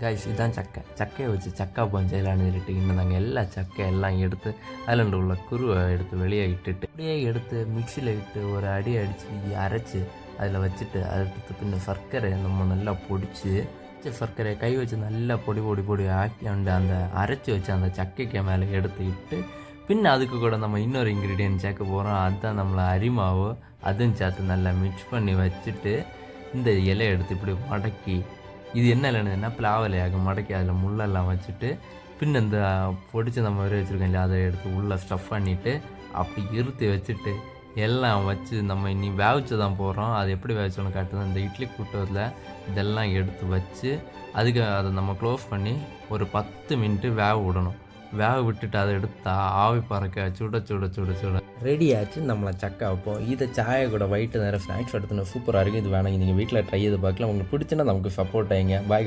Guys இதுதான் சக்கையை வச்சு சக்கா பஞ்சைலான்னு சொல்லிட்டு இன்னும் நாங்கள் எல்லா சக்கை எல்லாம் எடுத்து அதில் உள்ள குருவை எடுத்து வெளியே இட்டுட்டு அப்படியே எடுத்து மிக்சியில் இட்டு ஒரு அடி அடித்து அரைச்சி அதில் வச்சுட்டு அடுத்து பின்ன சர்க்கரை நம்ம நல்லா பொடிச்சு சர்க்கரையை கை வச்சு நல்லா பொடி ஆக்கி அந்த அரைச்சி வச்சு அந்த சக்கைக்கு மேலே எடுத்து இட்டு பின்ன அதுக்கு கூட நம்ம இன்னொரு இன்க்ரீடியன்ட் சேர்க்க போகிறோம். அதுதான் நம்மளை அரிமாவோ அதுவும் சேர்த்து நல்லா மிக்ஸ் பண்ணி வச்சுட்டு இந்த இலையை எடுத்து இப்படி மடக்கி இது என்ன இல்லைன்னா பிளாவலையாக மடக்கி அதில் முள்ளெல்லாம் வச்சுட்டு பின் இந்த பொடிச்சு நம்ம வரை வச்சுருக்கோம் இல்லையா அதை எடுத்து உள்ளே ஸ்டஃப் பண்ணிவிட்டு அப்படி இருத்தி வச்சுட்டு எல்லாம் வச்சு நம்ம இனி வேவிச்சு தான் போகிறோம். அது எப்படி வேவிச்சோன்னு காட்டுது. இந்த இட்லி கூட்டத்தில் இதெல்லாம் எடுத்து வச்சு அதுக்கு அதை நம்ம க்ளோஸ் பண்ணி ஒரு 10 மினிட்டு வேக விடணும். வேக விட்டுட்டு அதை எடுத்து ஆவி பறக்க சுட ரெடி ஆச்சு நம்மளை சக்கை வைப்போம். இதை சாயை கூட வயிட்டு நேரம் ஸ்நாக்ஸ் எடுத்துன்னு சூப்பராக இருக்குது. இது வேணாங்க நீங்கள் வீட்டில் ட்ரை இது பார்க்கலாம். உங்களுக்கு பிடிச்சுன்னா நமக்கு சப்போர்ட் ஆகிங்க. பாய்.